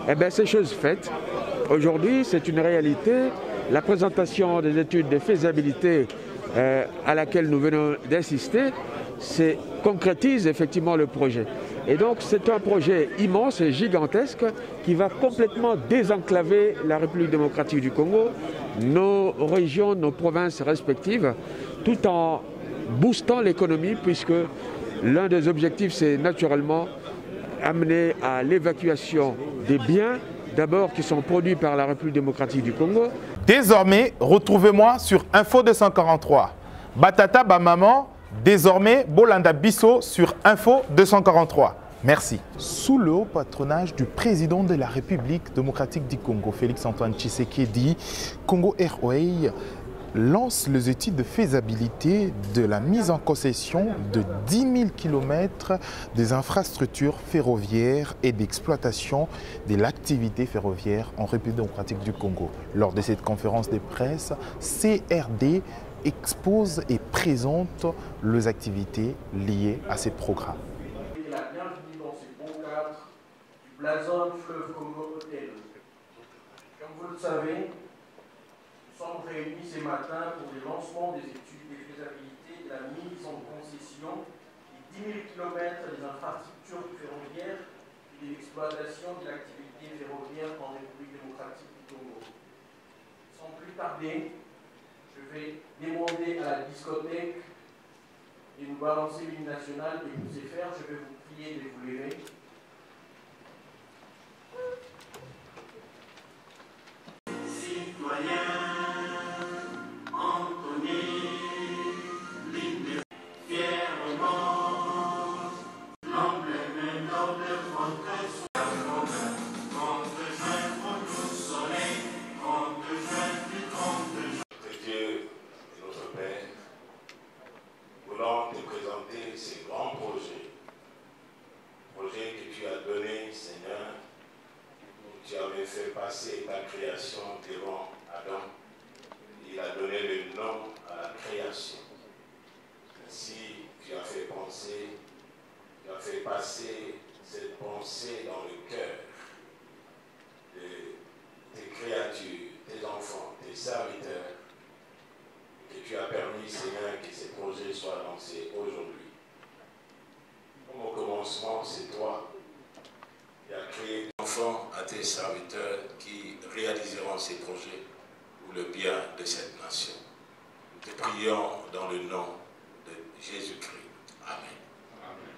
Eh bien, c'est chose faite. Aujourd'hui, c'est une réalité. La présentation des études de faisabilité à laquelle nous venons d'assister, c'est concrétise effectivement le projet. Et donc, c'est un projet immense et gigantesque qui va complètement désenclaver la République démocratique du Congo, nos régions, nos provinces respectives, tout en boostant l'économie, puisque l'un des objectifs, c'est naturellement amener à l'évacuation des biens, d'abord qui sont produits par la République démocratique du Congo. Désormais, retrouvez-moi sur Info 243. Batata Bamaman, désormais Bolanda Bisso sur Info 243. Merci. Sous le haut patronage du président de la République démocratique du Congo, Félix-Antoine Tshisekedi, Congo Airways lance les études de faisabilité de la mise en concession de 10 000 km des infrastructures ferroviaires et d'exploitation de l'activité ferroviaire en République démocratique du Congo. Lors de cette conférence de presse, CRD expose et présente les activités liées à ces programmes. La bienvenue dans ce beau cadre du blason fleuve Congo Hotel. Comme vous le savez, nous sommes réunis ce matin pour le lancement des études de faisabilité de la mise en concession des 10 000 km des infrastructures ferroviaires et de l'exploitation de l'activité ferroviaire en République démocratique du Congo. Sans plus tarder, je vais demander à la discothèque de nous balancer l'hymne national et vous y faire. Je vais vous prier de vous lever. Passer ta création devant Adam, il a donné le nom à la création. Ainsi, tu as fait penser, tu as fait passer cette pensée dans le cœur de tes créatures, tes enfants, tes serviteurs, et que tu as permis, Seigneur, que ces projets soient lancés aujourd'hui. Comme au commencement, c'est toi qui as créé des enfants à tes serviteurs qui réaliseront ces projets pour le bien de cette nation. Nous te prions dans le nom de Jésus-Christ. Amen. Amen.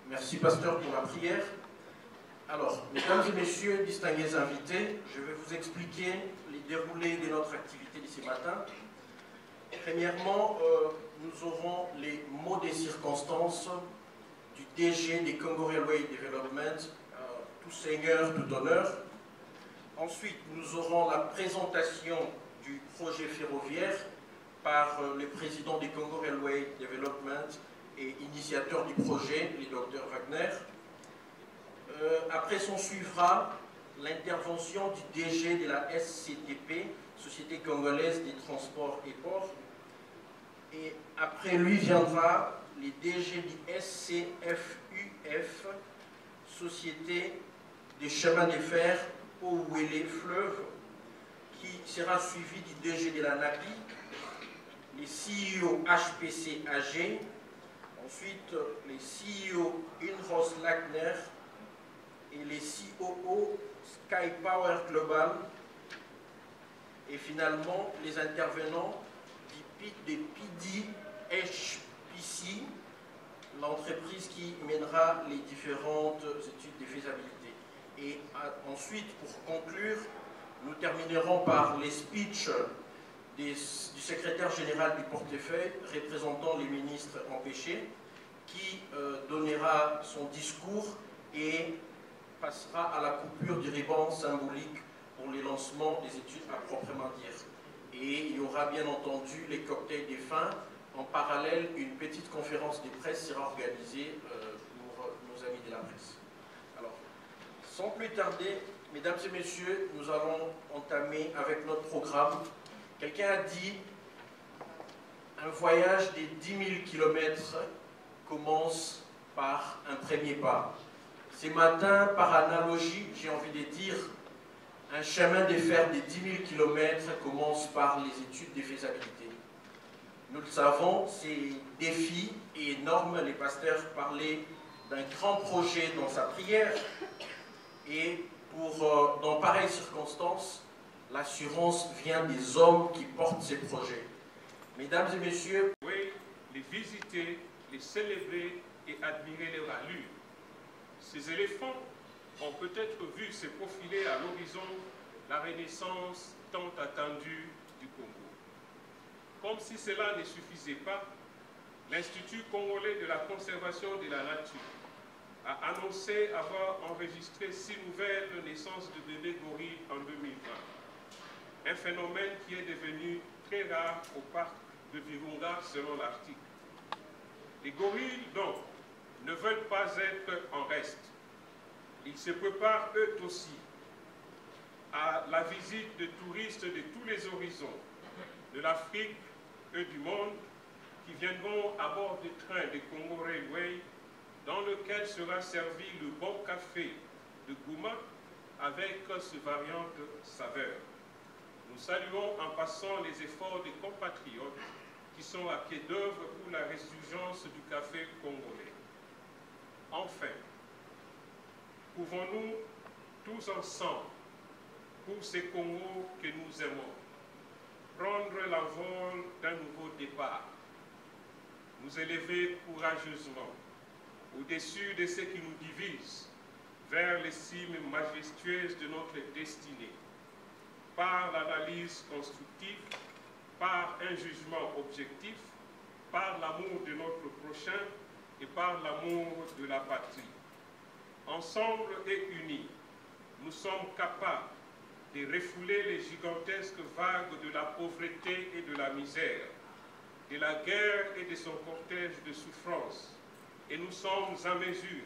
Merci, pasteur, pour la prière. Alors, mesdames et messieurs, distingués invités, je vais vous expliquer les déroulés de notre activité de ce matin. Premièrement, nous aurons les mots des circonstances du DG des Congo Railway Development, tout seigneur, tout honneur. Ensuite, nous aurons la présentation du projet ferroviaire par le président des Congo Railway Development et initiateur du projet, le Dr Wagner. Après, s'en suivra l'intervention du DG de la SCTP, Société Congolaise des Transports et Ports. Et après lui viendra les DG du SCFUF, Société des chemins de fer Ouélé Fleuve, qui sera suivi du DG de la NAPI, les CEO HPC AG, ensuite les CEO Inros Lackner et les COO Sky Power Global, et finalement les intervenants des PD HPC, l'entreprise qui mènera les différentes études de faisabilité. Et ensuite, pour conclure, nous terminerons par les speeches du secrétaire général du portefeuille représentant les ministres empêchés, qui donnera son discours et passera à la coupure du ruban symbolique pour le lancement des études à proprement dire. Et il y aura bien entendu les cocktails des fins. En parallèle, une petite conférence de presse sera organisée pour nos amis de la presse. Alors, sans plus tarder, mesdames et messieurs, nous allons entamer avec notre programme. Quelqu'un a dit un voyage des 10 000 km commence par un premier pas. Ce matin, par analogie, j'ai envie de dire, un chemin de fer de 10 000 km commence par les études de faisabilité. Nous le savons, ces défis énormes, les pasteurs parlaient d'un grand projet dans sa prière, et dans pareilles circonstances, l'assurance vient des hommes qui portent ces projets. Mesdames et messieurs, oui, les visiter, les célébrer et admirer leur allure. Ces éléphants ont peut-être vu se profiler à l'horizon la renaissance tant attendue du Congo. Comme si cela ne suffisait pas, l'Institut congolais de la conservation de la nature a annoncé avoir enregistré 6 nouvelles naissances de bébés gorilles en 2020. Un phénomène qui est devenu très rare au parc de Virunga selon l'article. Les gorilles, donc, ne veulent pas être en reste. Ils se préparent eux aussi à la visite de touristes de tous les horizons, de l'Afrique et du monde, qui viendront à bord du train de Congo Railway, dans lequel sera servi le bon café de Gouma avec ce variante saveur. Nous saluons en passant les efforts des compatriotes qui sont à pied d'œuvre pour la résurgence du café congolais. Enfin, pouvons-nous tous ensemble, pour ces Congos que nous aimons, prendre l'envol d'un nouveau départ, nous élever courageusement au-dessus de ce qui nous divise, vers les cimes majestueuses de notre destinée, par l'analyse constructive, par un jugement objectif, par l'amour de notre prochain et par l'amour de la patrie. Ensemble et unis, nous sommes capables de refouler les gigantesques vagues de la pauvreté et de la misère, de la guerre et de son cortège de souffrances, et nous sommes en mesure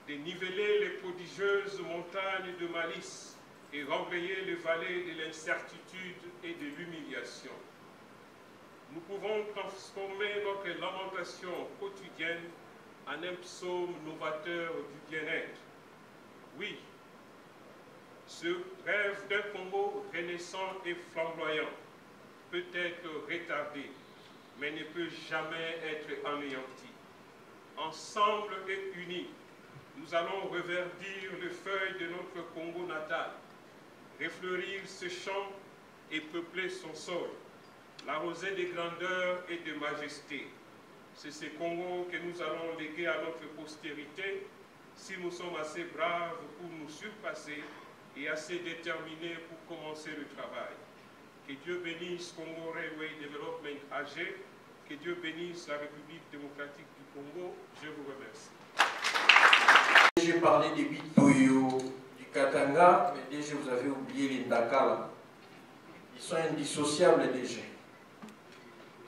de niveler les prodigieuses montagnes de malice et renrayer les vallées de l'incertitude et de l'humiliation. Nous pouvons transformer notre lamentation quotidienne en un psaume novateur du bien-être. Oui, ce rêve d'un Congo renaissant et flamboyant peut être retardé, mais ne peut jamais être anéanti. Ensemble et unis, nous allons reverdir les feuilles de notre Congo natal, refleurir ce champ et peupler son sol, l'arroser de grandeur et de majesté. C'est ce Congo que nous allons léguer à notre postérité si nous sommes assez braves pour nous surpasser et assez déterminés pour commencer le travail. Que Dieu bénisse Congo Railway Development AG, que Dieu bénisse la République démocratique du Congo. Je vous remercie. J'ai parlé des Bitoyo, du Katanga, mais déjà vous avez oublié les Ndakala. Ils sont indissociables, les DG.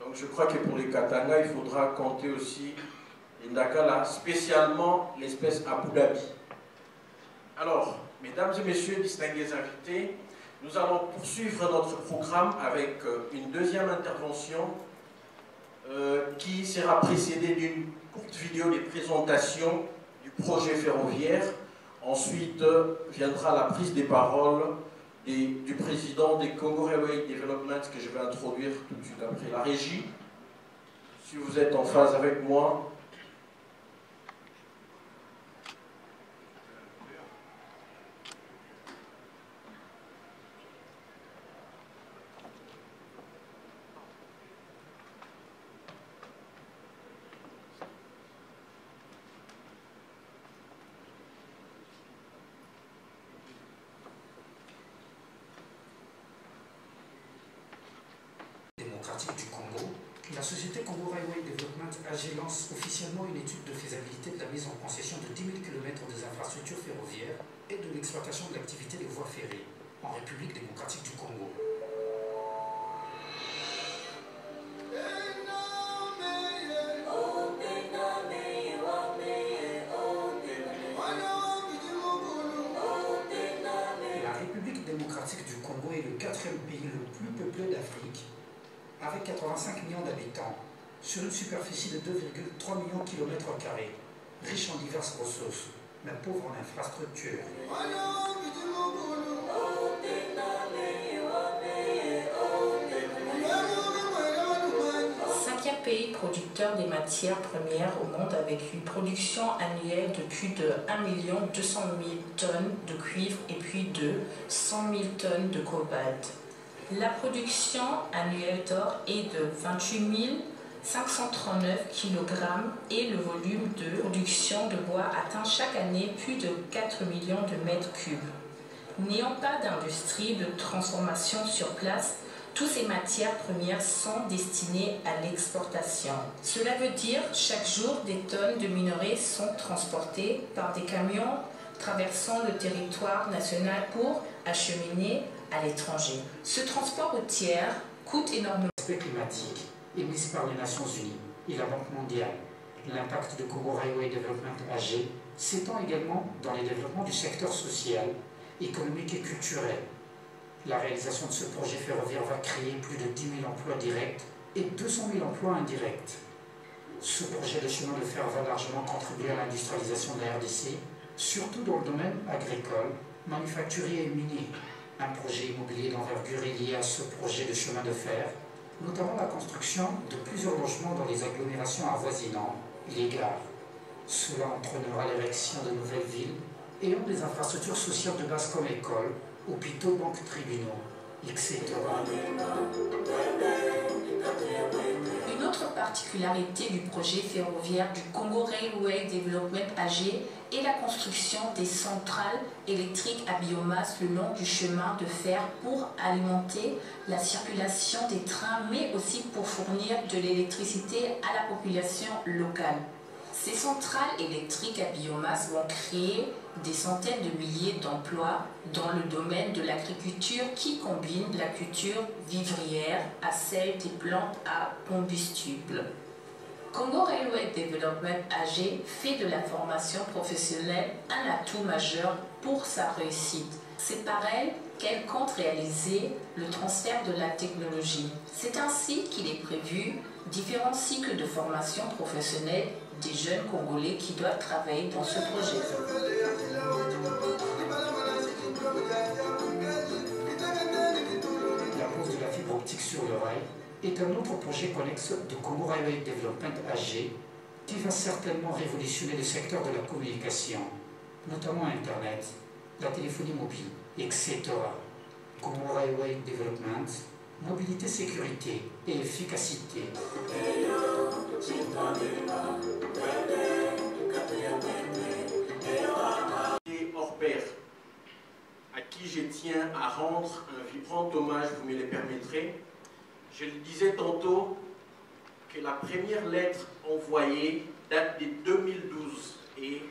Donc je crois que pour les Katanga, il faudra compter aussi les Ndakala, spécialement l'espèce Abu Dhabi. Alors, mesdames et messieurs, distingués invités, nous allons poursuivre notre programme avec une deuxième intervention qui sera précédée d'une courte vidéo de présentation du projet ferroviaire. Ensuite viendra la prise des paroles du président des Congo Railway Development que je vais introduire tout de suite après. La régie, si vous êtes en phase avec moi. Du Congo, la société Congo Railway Development AG lance officiellement une étude de faisabilité de la mise en concession de 10 000 km des infrastructures ferroviaires et de l'exploitation de l'activité des voies ferrées en République démocratique du Congo. La République démocratique du Congo est le 4e pays le plus peuplé d'Afrique, avec 85 millions d'habitants, sur une superficie de 2,3 millions de km², riche en diverses ressources, mais pauvre en infrastructures. Cinquième pays producteur des matières premières au monde avec une production annuelle de plus de 1 200 000 tonnes de cuivre et puis de 100 000 tonnes de cobalt. La production annuelle d'or est de 28 539 kg et le volume de production de bois atteint chaque année plus de 4 millions de mètres cubes. N'ayant pas d'industrie de transformation sur place, toutes ces matières premières sont destinées à l'exportation. Cela veut dire chaque jour des tonnes de minerais sont transportées par des camions traversant le territoire national pour acheminer à l'étranger. Ce transport routier coûte énormément. L'aspect climatique émise par les Nations Unies et la Banque mondiale. L'impact de Congo Railway Development AG s'étend également dans les développements du secteur social, économique et culturel. La réalisation de ce projet ferroviaire va créer plus de 10 000 emplois directs et 200 000 emplois indirects. Ce projet de chemin de fer va largement contribuer à l'industrialisation de la RDC, surtout dans le domaine agricole, manufacturier et minier. Un projet immobilier d'envergure est lié à ce projet de chemin de fer, notamment la construction de plusieurs logements dans les agglomérations avoisinantes, les gares. Cela entraînera l'érection de nouvelles villes ayant des infrastructures sociales de base comme écoles, hôpitaux, banques, tribunaux, etc. Une autre particularité du projet ferroviaire du Congo Railway Development AG est la construction des centrales électriques à biomasse le long du chemin de fer pour alimenter la circulation des trains, mais aussi pour fournir de l'électricité à la population locale. Ces centrales électriques à biomasse vont créer des centaines de milliers d'emplois dans le domaine de l'agriculture qui combine la culture vivrière à celle des plantes à combustible. Congo Railway Development AG fait de la formation professionnelle un atout majeur pour sa réussite. C'est par elle qu'elle compte réaliser le transfert de la technologie. C'est ainsi qu'il est prévu différents cycles de formation professionnelle des jeunes Congolais qui doivent travailler dans ce projet. La pose de la fibre optique sur le rail est un autre projet connexe de Congo Railway Development AG qui va certainement révolutionner le secteur de la communication, notamment Internet, la téléphonie mobile, etc. Congo Railway Development, mobilité, sécurité et efficacité. Hors pair, à qui je tiens à rendre un vibrant hommage, vous me le permettrez. Je le disais tantôt que la première lettre envoyée date de 2012 et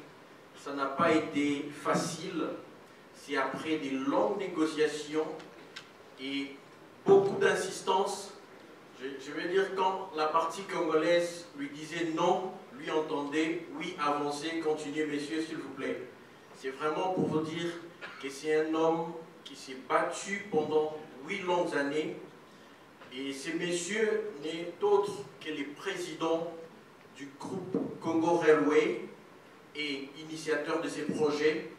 ça n'a pas été facile. C'est après des longues négociations et beaucoup d'insistance. Je veux dire, quand la partie congolaise lui disait non, lui entendait oui, avancez, continuez messieurs s'il vous plaît. C'est vraiment pour vous dire que c'est un homme qui s'est battu pendant 8 longues années. Et ce monsieur n'est autre que le président du groupe Congo Railway et initiateur de ces projets.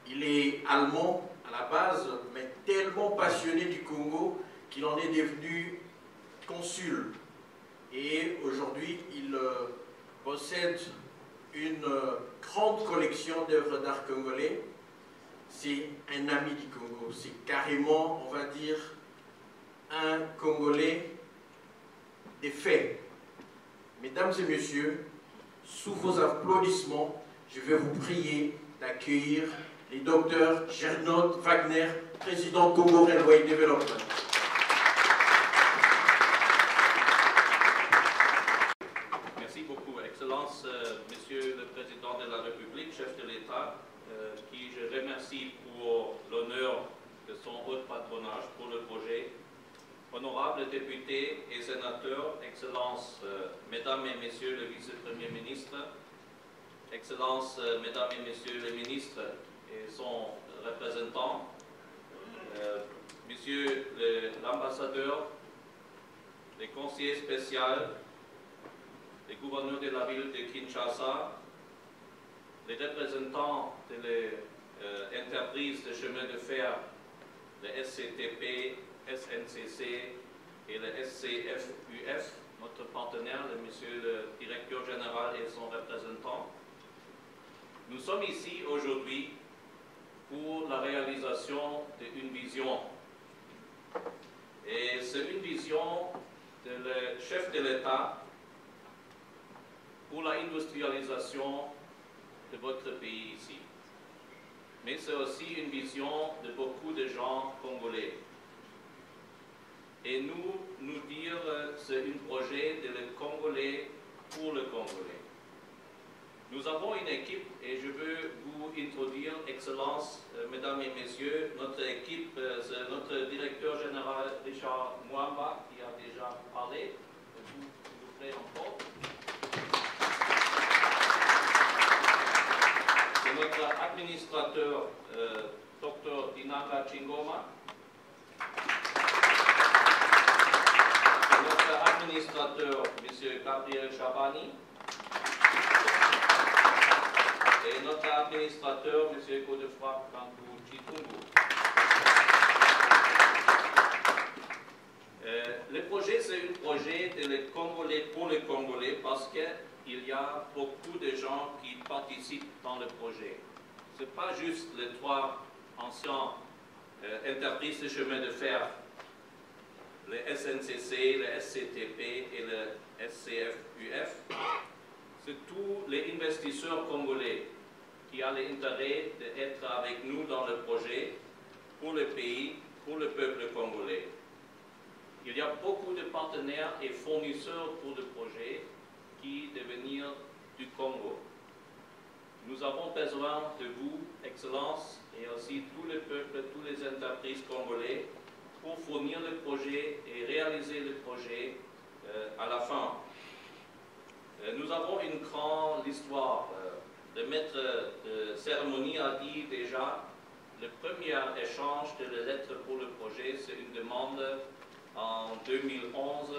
Il est allemand à la base, mais tellement passionné du Congo qu'il en est devenu consul. Et aujourd'hui, il possède une grande collection d'œuvres d'art congolais. C'est un ami du Congo. C'est carrément, on va dire, un Congolais des faits. Mesdames et messieurs, sous vos applaudissements, je vais vous prier d'accueillir le docteur Gernot Wagner, président Congo Railway Development. Merci beaucoup, Excellence, Monsieur le Président de la République, chef de l'État, qui je remercie pour l'honneur de son haut patronage pour le projet. Honorables députés et sénateurs, Excellences, Mesdames et Messieurs le Vice-Premier ministre, Excellences, Mesdames et Messieurs les ministres et son représentant, Monsieur l'ambassadeur, les conseillers spéciaux, le gouverneur de la ville de Kinshasa, les représentants des entreprises de chemin de fer, le SCTP, SNCC et le SCFUF, notre partenaire, le monsieur le directeur général et son représentant. Nous sommes ici aujourd'hui pour la réalisation d'une vision. Et c'est une vision du chef de l'État pour l'industrialisation de votre pays ici. Mais c'est aussi une vision de beaucoup de gens congolais. Et nous dire c'est un projet de le Congolais pour le Congolais. Nous avons une équipe et je veux vous introduire, Excellences, Mesdames et Messieurs, notre équipe, c'est notre directeur général Richard Mwamba qui a déjà parlé. S'il vous plaît encore. C'est notre administrateur, Dr Dinanga Chingoma. C'est notre administrateur, M. Gabriel Chabani. Et notre administrateur, M. Godefroy Kankou Chitungu. Le projet, c'est un projet de les Congolais pour les Congolais parce qu'il y a beaucoup de gens qui participent dans le projet. Ce n'est pas juste les trois anciens entreprises de chemin de fer, le SNCC, le SCTP et le SCFUF. C'est tous les investisseurs congolais qui ont l'intérêt d'être avec nous dans le projet pour le pays, pour le peuple congolais. Il y a beaucoup de partenaires et fournisseurs pour le projet qui deviennent du Congo. Nous avons besoin de vous, Excellences, et aussi tout le peuple, toutes les entreprises congolais pour fournir le projet et réaliser le projet à la fin. Nous avons une grande histoire. Le maître de cérémonie a dit déjà, le premier échange de la lettre pour le projet, c'est une demande en 2011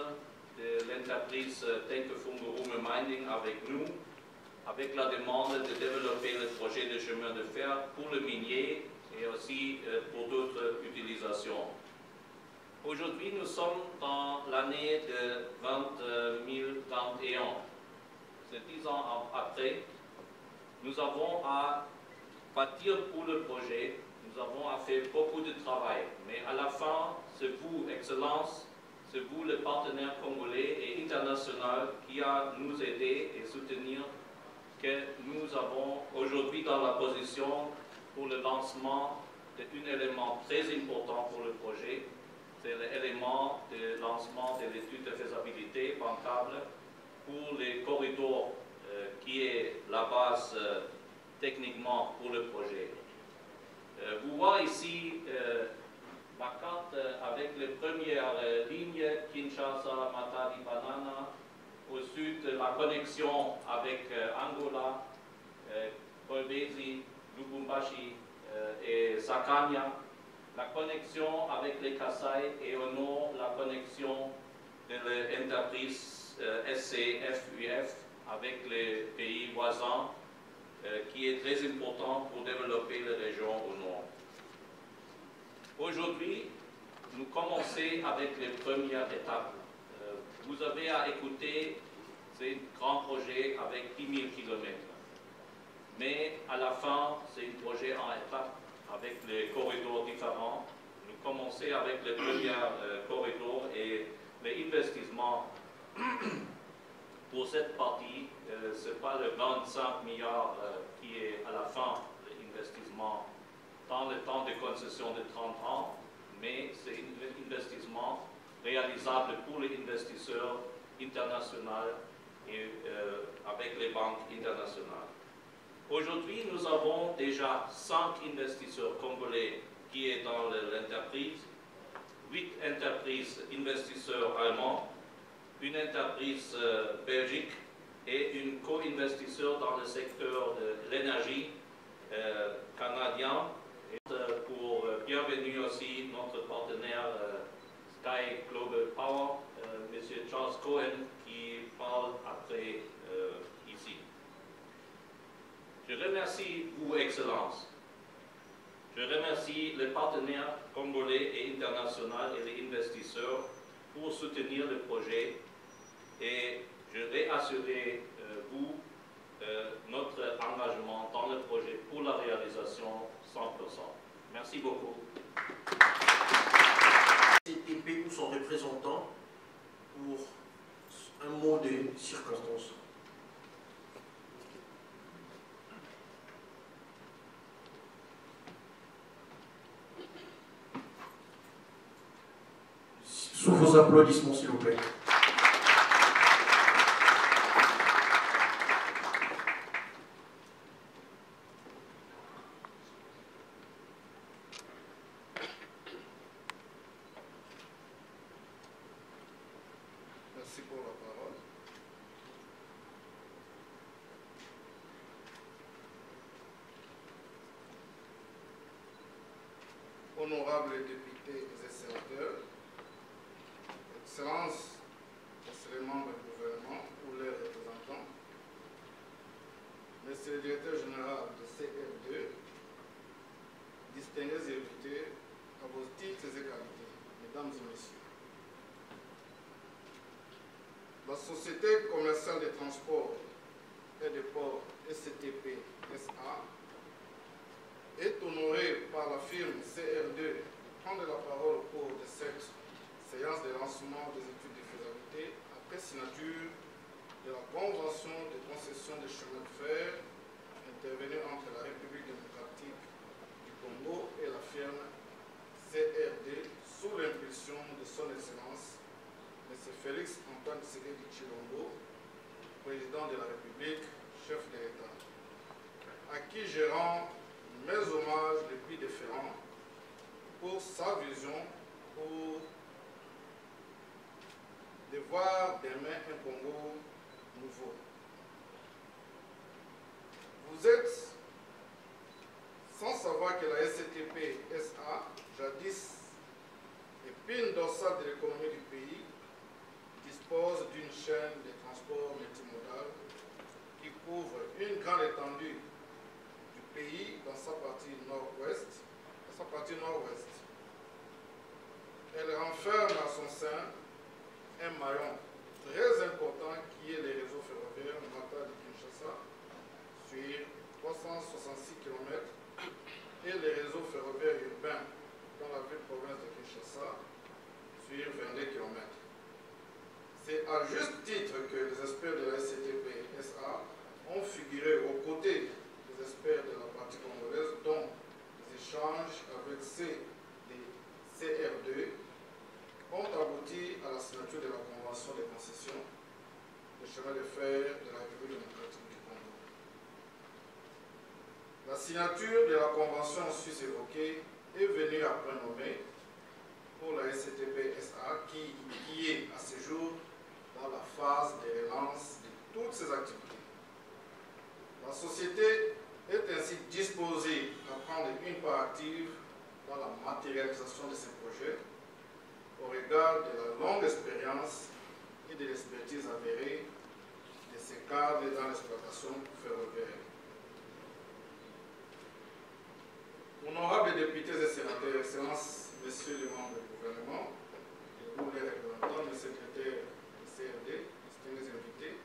de l'entreprise Tenke-Fungurume Mining avec nous, avec la demande de développer le projet de chemin de fer pour le minier et aussi pour d'autres utilisations. Aujourd'hui, nous sommes dans l'année de 2021. C'est 10 ans après. Nous avons à bâtir pour le projet, nous avons à faire beaucoup de travail. Mais à la fin, c'est vous, Excellences, c'est vous, le partenaire congolais et international, qui a nous aidé et soutenir que nous avons aujourd'hui dans la position pour le lancement d'un élément très important pour le projet. C'est l'élément de lancement de l'étude de faisabilité bancable pour les corridors qui est la base techniquement pour le projet. Vous voyez ici la carte avec les premières lignes Kinshasa, Matadi, Banana. Au sud, la connexion avec Angola, Kolbezi, Lubumbashi et Sakania. La connexion avec les Kasaï et au nord, la connexion de l'entreprise SCFUF avec les pays voisins, qui est très important pour développer les régions au nord. Aujourd'hui, nous commençons avec les premières étapes. Vous avez à écouter, c'est un grand projet avec 10 000 km. Mais à la fin, c'est un projet en étapes avec les corridors différents. Nous commençons avec les premiers corridors et les investissements pour cette partie. Ce n'est pas le 25 milliards qui est à la fin l'investissement dans le temps de concession de 30 ans, mais c'est un investissement réalisable pour les investisseurs internationaux et avec les banques internationales. Aujourd'hui, nous avons déjà 5 investisseurs congolais qui sont dans l'entreprise, 8 entreprises investisseurs allemands, une entreprise belgique et une co-investisseur dans le secteur de l'énergie canadien. Et pour bienvenue aussi notre partenaire Sky Global Power, M. Charles Cohen, qui parle après Je remercie vous, Excellence. Je remercie les partenaires congolais et internationaux et les investisseurs pour soutenir le projet et je réassurer vous notre engagement dans le projet pour la réalisation 100%. Merci beaucoup. CTP ou son représentant pour un mot de circonstance. Sous vos applaudissements, s'il vous plaît. Merci pour la parole. Honorables députés et sénateurs, Excellences, Messieurs les membres du gouvernement ou les représentants, Monsieur le directeur général de CR2, distingués invités à vos titres et qualités, Mesdames et Messieurs. La Société commerciale des transports et des ports SCTP SA est honorée par la firme CR2 de prendre la parole au cours de cette séance de lancement des études de faisabilité après signature de la convention de concession des chemins de fer intervenue entre la République démocratique du Congo et la firme CRD sous l'impulsion de son Excellence M. Félix Antoine Tshisekedi Tshilombo, président de la République, chef de l'État, à qui je rends mes hommages les plus déférents pour sa vision pour de voir demain un Congo nouveau. Vous êtes sans savoir que la SCTP SA, jadis épine dorsale de l'économie du pays, dispose d'une chaîne de transport multimodal qui couvre une grande étendue du pays dans sa partie nord-ouest. Elle renferme à son sein un maillon très important qui est le réseau ferroviaire Matat de Kinshasa sur 366 km et le réseau ferroviaire urbain dans la ville-province de Kinshasa sur 22 km. C'est à juste titre que les experts de la SCTP SA ont figuré aux côtés des experts de la partie congolaise dont les échanges avec ceux des CR2 ont abouti à la signature de la convention de concession des chemins de fer de la République démocratique du Congo. La signature de la convention sus-évoquée est venue après nommé pour la SCTP SA qui est à ce jour dans la phase de relance de toutes ses activités. La société est ainsi disposée à prendre une part active dans la matérialisation de ces projets au regard de la longue expérience et de l'expertise avérée de ces cadres dans l'exploitation ferroviaire. Honorables députés et sénateurs, Excellences, Messieurs les membres du gouvernement, et vous les représentants, le secrétaire du CRD, distingués invités,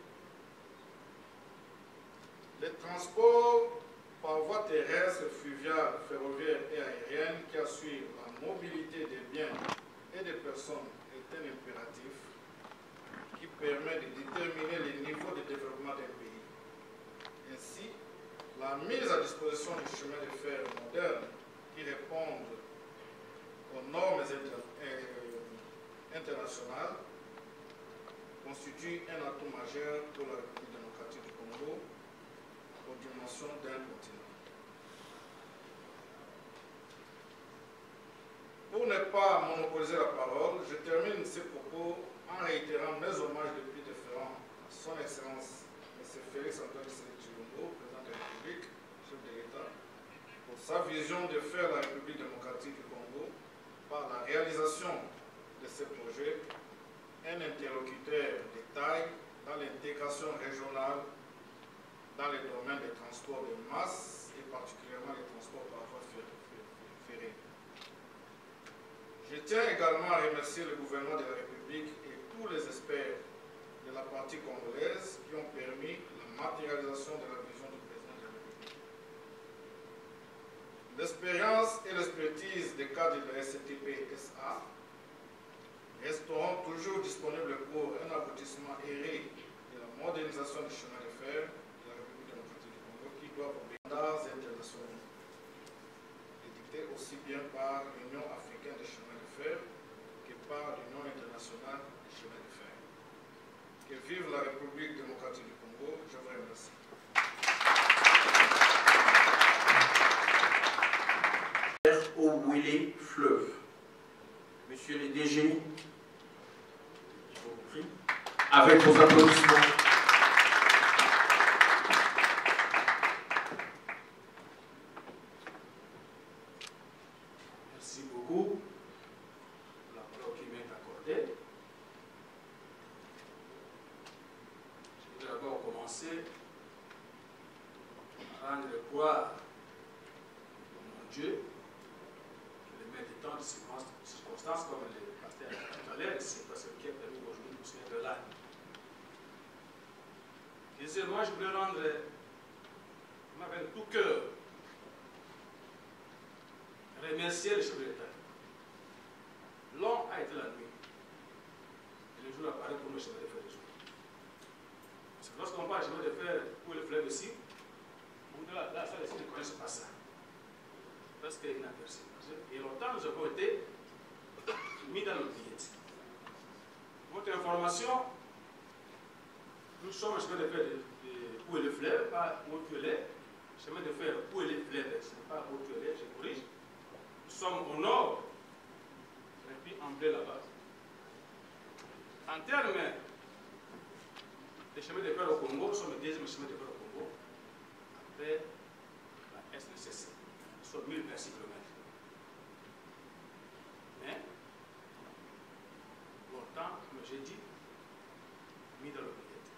les transports par voie terrestre, fluviale, ferroviaire et aérienne qui assurent la mobilité des biens et des personnes est un impératif qui permet de déterminer le niveau de développement d'un pays. Ainsi, la mise à disposition du chemin de fer moderne qui répondent aux normes internationales constitue un atout majeur pour la République démocratique du Congo aux dimensions d'un continent. Pour ne pas monopoliser la parole, je termine ces propos en réitérant mes hommages les plus déférents à son Excellence M. Félix Antoine Tshisekedi Tshilombo, président de la République, chef de l'État, pour sa vision de faire la République démocratique du Congo, par la réalisation de ces projets, un interlocuteur de taille dans l'intégration régionale dans les domaines des transports de masse et particulièrement les transports par voie ferrée. Je tiens également à remercier le gouvernement de la République et tous les experts de la partie congolaise qui ont permis la matérialisation de la vision du président de la République. L'expérience et l'expertise des cadres de la SCTP SA resteront toujours disponibles pour un aboutissement aéré de la modernisation du chemin de fer de la République démocratique du Congo qui doivent obéir aux standards internationaux édictés aussi bien par l'Union africaine des chemins de fer que par l'Union internationale des chemins de fer. Que vive la République démocratique du Congo. Je vous remercie. Au Wélé Fleuve. Monsieur le DG, je vous prie, avec vos applaudissements. Merci beaucoup pour la parole qui m'est accordée. Je vais d'abord commencer à rendre gloire à mon Dieu, de circonstances comme le pasteur tout à l'heure, c'est parce qu'il a permis aujourd'hui de nous souvenir de là. Deuxièmement, je voulais rendre, avec tout cœur, remercier le chef de l'État. Long a été la nuit, et le jour apparaît pour le chemin de fer du jour. Parce que lorsqu'on parle de chemin de fer pour le fleuve ici, là, ça, les ne connaissent pas ça. Parce qu'il n'a personne. Et longtemps, nous avons été mis dans l'oubliette. Votre information, nous sommes un chemin de fer où est le fleuve, pas où est le chemin de fer où est le fleuve, ce n'est pas où est le, je corrige. Nous sommes au nord, et puis en bleu là-bas. En termes de chemin de fer au Congo, nous sommes le deuxième chemin de fer au Congo, après la SNCC. Nous sommes 1026 km. Mais, longtemps, comme j'ai dit, mis dans l'oubliette.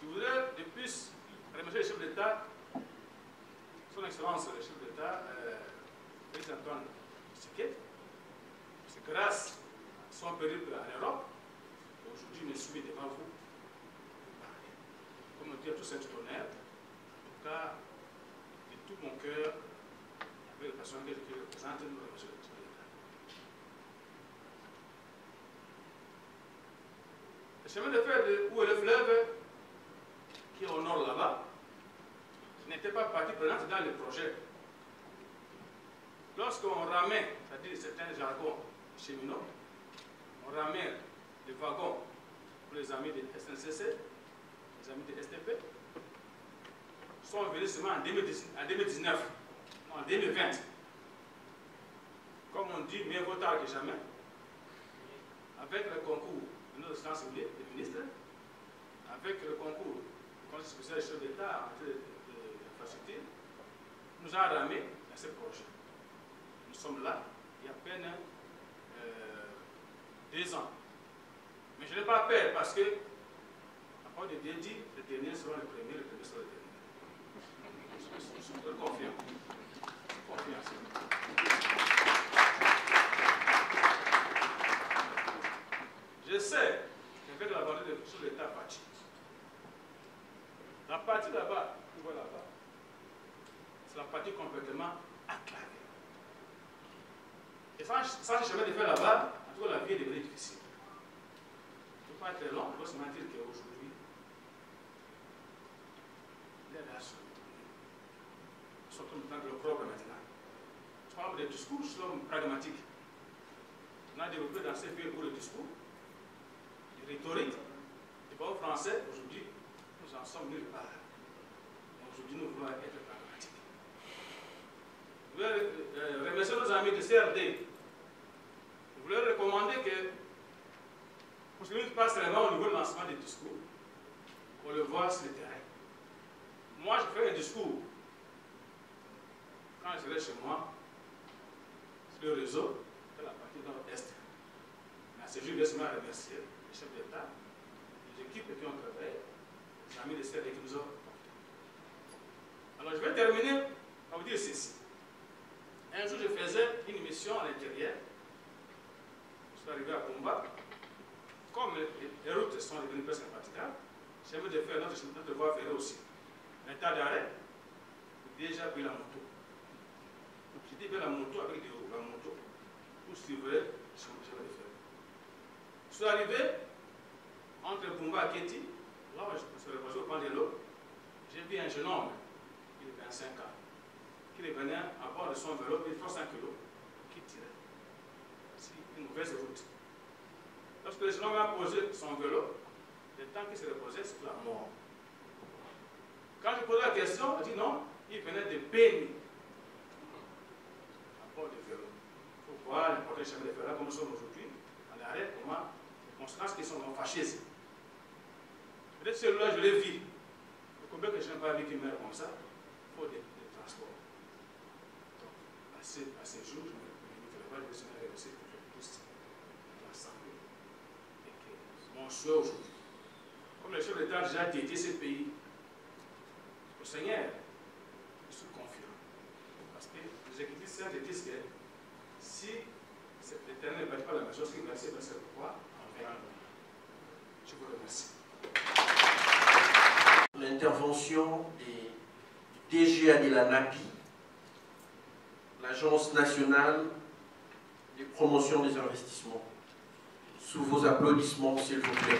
Je voudrais de plus remercier le chef d'État, son Excellence le chef d'État, Félix Antoine Tshisekedi, c'est grâce à son périple en Europe, aujourd'hui il me soumet devant vous. Comme on dit à tout cet honneur, en tout cas, de tout mon cœur, avec la personne que je représente, nous remercions le chef d'État. Le chemin de fer où est le fleuve, qui est au nord là-bas, n'était pas partie prenante dans le projet. Lorsqu'on ramène, c'est-à-dire certains jargons cheminots, on ramène les wagons pour les amis de SNCC, les amis de STP, sont venus seulement en 2019, en 2020. Comme on dit, mieux vaut tard que jamais, avec le concours de notre chancelier, le ministre, avec le concours du Conseil spécial du chef d'État en matière d'infrastructure, nous a ramé à ce projet. Nous sommes là, il y a à peine 2 ans. Mais je n'ai pas peur parce que, à part de Dieu dit, les derniers seront les premiers seront les derniers. Je suis très confiant. Je sais qu'avec la volonté de sur l'État parti, la partie là-bas, vous voyez là-bas, c'est la partie complètement acclamée. Et sans chemin de fer là-bas, en tout cas, la vie est devenue difficile. Il ne faut pas être long, il faut se mentir qu'aujourd'hui, les relations sont comme dans le propre maintenant. Je parle des discours, sont pragmatiques. On a développé dans ces pays pour le discours, les rhétoriques, les mots français, aujourd'hui, nous en sommes nulle part. Aujourd'hui, nous voulons être pragmatiques. Je voulais remercier nos amis de CRD. Je voulais recommander que, pour ce qui passe vraiment au niveau de lancement des discours, on le voit sur le terrain. Moi, je fais un discours quand je serai chez moi, sur le réseau de la partie nord-est. Mais à ce jour, je vais remercier le chef d'État, les équipes qui ont travaillé, les amis de CRD qui nous ont porté. terminer par vous dire ceci. Un jour, je faisais une mission à l'intérieur. Je suis arrivé à Kumba. Comme les routes sont devenues presque impraticables, j'ai envie de faire notre voie ferrée aussi. Un tas d'arrêt, j'ai déjà pris la moto. J'ai dit la moto avec des roues, la moto, pour suivre le chemin de fer. Je suis arrivé entre Kumba et Keti, là où je me suis reposé au point de l'eau. J'ai vu un jeune homme, il avait 25 ans, qui venait à bord de son vélo, il faut 5 kg, qui tirait. C'est une mauvaise route. Lorsque le jeune homme a posé son vélo, le temps qu'il se reposait, c'était la mort. Quand je posais la question, on dit non, il venait de Béni, à bord du vélo. Il faut voir l'important chemin de fer, comme nous sommes aujourd'hui, à l'arrêt, comment les conséquences qui sont dans le fascisme. Peut-être celui-là, je l'ai vu. Combien que je n'ai pas vu qui meurt comme ça, il faut des transports. Donc, à ces jours, je ne ferai pas de besoin de réussir pour faire tous l'Assemblée. Et que mon souhait aujourd'hui, comme le chef d'État a déjà dédié ce pays au Seigneur, je suis confiant. Parce que les Écritures saintes disent que si l'Éternel ne bâtit pas la maison, ce qu'il va essayer, c'est pourquoi on verra. Je vous remercie. L'intervention du DGA de la NAPI, l'Agence nationale de promotion des investissements. Sous vos applaudissements, s'il vous plaît.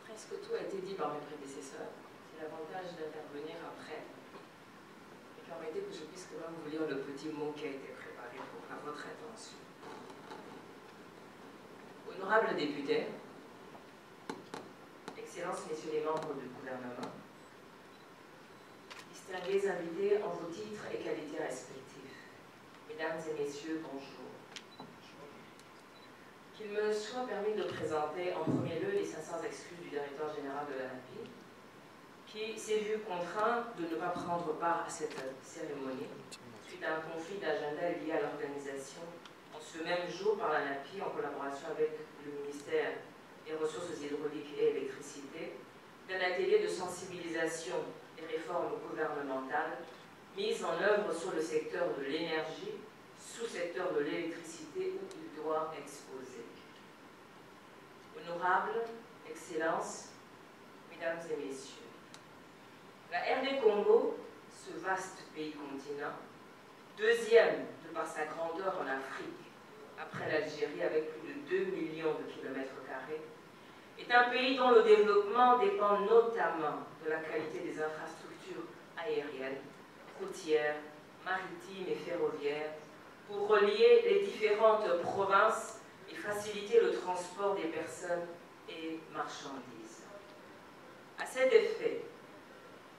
Presque tout a été dit par mes prédécesseurs. C'est l'avantage d'intervenir après. Permettez que je puisse quand même vous lire le petit mot qui a été préparé à votre attention. Honorables députés, Excellences, Messieurs les membres du gouvernement, distingués invités en vos titres et qualités respectifs, Mesdames et Messieurs, bonjour. Qu'il me soit permis de présenter en premier lieu les 500 excuses du directeur général de la NAPI, qui s'est vu contraint de ne pas prendre part à cette cérémonie suite à un conflit d'agenda lié à l'organisation en ce même jour par la NAPI en collaboration avec le ministère des Ressources hydrauliques et électricité d'un atelier de sensibilisation des réformes gouvernementales mises en œuvre sur le secteur de l'énergie, sous-secteur de l'électricité où il doit exposer. Honorables, Excellences, Mesdames et Messieurs, la RD Congo, ce vaste pays-continent, deuxième de par sa grandeur en Afrique, après l'Algérie avec plus de 2 millions de kilomètres carrés, est un pays dont le développement dépend notamment de la qualité des infrastructures aériennes, routières, maritimes et ferroviaires pour relier les différentes provinces et faciliter le transport des personnes et marchandises. À cet effet,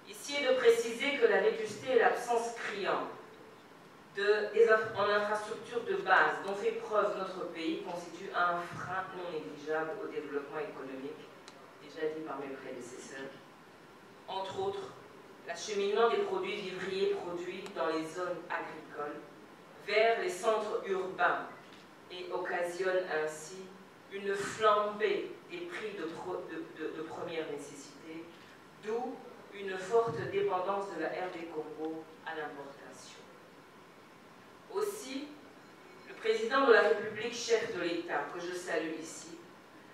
ici est de préciser que la vétusté et l'absence criante en infrastructures de base dont fait preuve notre pays constituent un frein non négligeable au développement économique, déjà dit par mes prédécesseurs. Entre autres, l'acheminement des produits vivriers produits dans les zones agricoles vers les centres urbains et occasionne ainsi une flambée des prix de première nécessité, d'où une forte dépendance de la RD Congo à l'importation. Aussi, le président de la République, chef de l'État, que je salue ici,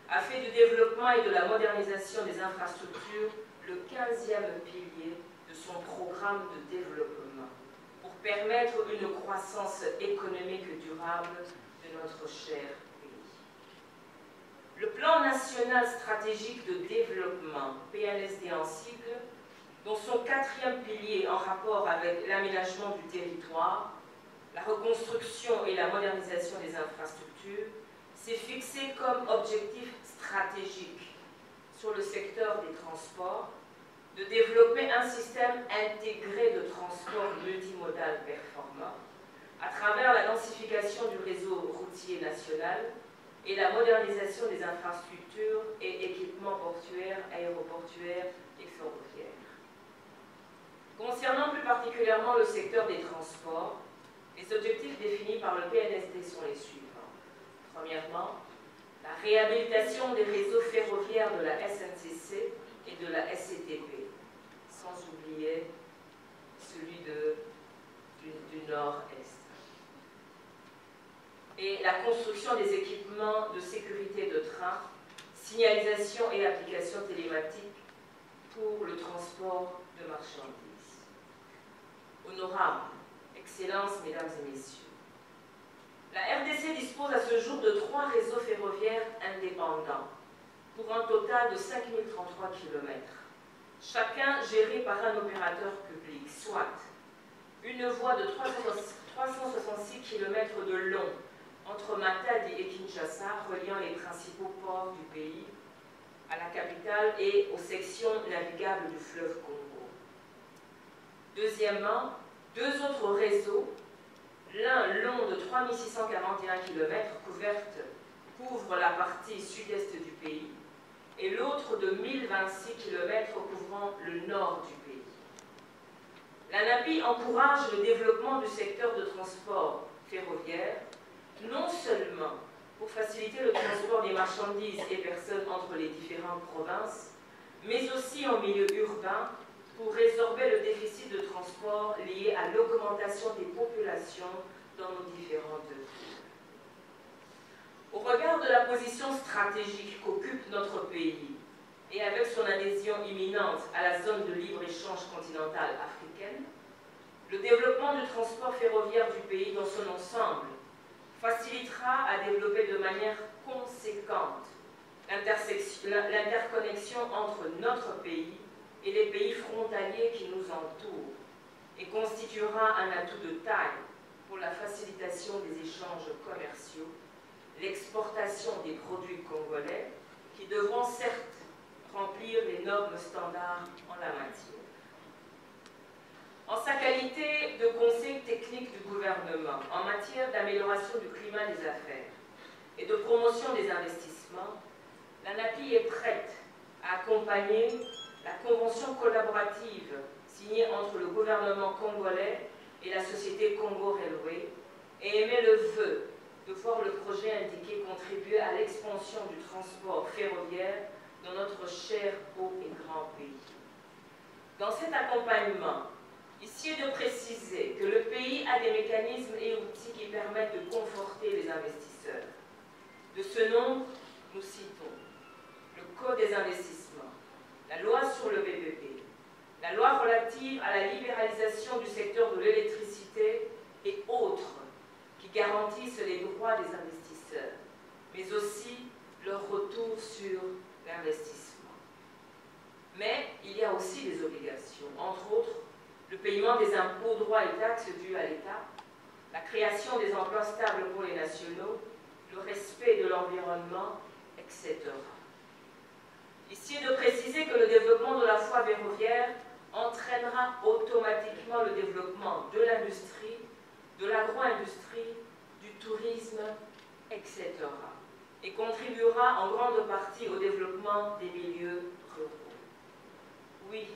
a fait du développement et de la modernisation des infrastructures le 15e pilier de son programme de développement pour permettre une croissance économique durable de notre cher pays. Le plan national stratégique de développement, PNSD en sigle, dont son 4e pilier en rapport avec l'aménagement du territoire, la reconstruction et la modernisation des infrastructures, s'est fixé comme objectif stratégique sur le secteur des transports de développer un système intégré de transport multimodal performant à travers la densification du réseau routier national et la modernisation des infrastructures et équipements portuaires, aéroportuaires et ferroviaires. Concernant plus particulièrement le secteur des transports, Les objectifs définis par le PNSD sont les suivants. Premièrement, la réhabilitation des réseaux ferroviaires de la SNCC et de la SCTP, sans oublier celui du Nord-Est. Et la construction des équipements de sécurité de train, signalisation et application télématique pour le transport de marchandises. Honorables, Excellences, Mesdames et Messieurs, la RDC dispose à ce jour de 3 réseaux ferroviaires indépendants, pour un total de 5033 km, chacun géré par un opérateur public, soit une voie de 366 km de long entre Matadi et Kinshasa, reliant les principaux ports du pays à la capitale et aux sections navigables du fleuve Congo. Deuxièmement, 2 autres réseaux, l'un long de 3641 km couvre la partie sud-est du pays et l'autre de 1026 km couvrant le nord du pays. L'ANAPI encourage le développement du secteur de transport ferroviaire, non seulement pour faciliter le transport des marchandises et personnes entre les différentes provinces, mais aussi en milieu urbain pour résorber le déficit de transport lié à l'augmentation des populations dans nos différentes villes. Au regard de la position stratégique qu'occupe notre pays et avec son adhésion imminente à la zone de libre-échange continentale africaine, le développement du transport ferroviaire du pays dans son ensemble facilitera à développer de manière conséquente l'interconnexion entre notre pays et les pays frontaliers qui nous entourent et constituera un atout de taille pour la facilitation des échanges commerciaux, l'exportation des produits congolais qui devront certes remplir les normes standards en la matière. En sa qualité de conseil technique du gouvernement en matière d'amélioration du climat des affaires et de promotion des investissements, l'ANAPI est prête à accompagner la convention collaborative signée entre le gouvernement congolais et la société Congo Railway et émet le vœu de voir le projet indiqué contribuer à l'expansion du transport ferroviaire dans notre cher, beau et grand pays. Dans cet accompagnement, ici est de préciser que le pays a des mécanismes et outils qui permettent de conforter les investisseurs. De ce nombre, nous citons le Code des investissements, la loi sur le BBP, la loi relative à la libéralisation du secteur de l'électricité et autres qui garantissent les droits des investisseurs, mais aussi leur retour sur l'investissement. Mais il y a aussi des obligations, entre autres le paiement des impôts, droits et taxes dus à l'État, la création des emplois stables pour les nationaux, le respect de l'environnement, etc. Ici est de préciser que le développement de la voie ferroviaire entraînera automatiquement le développement de l'industrie, de l'agro-industrie, du tourisme, etc. et contribuera en grande partie au développement des milieux ruraux. Oui,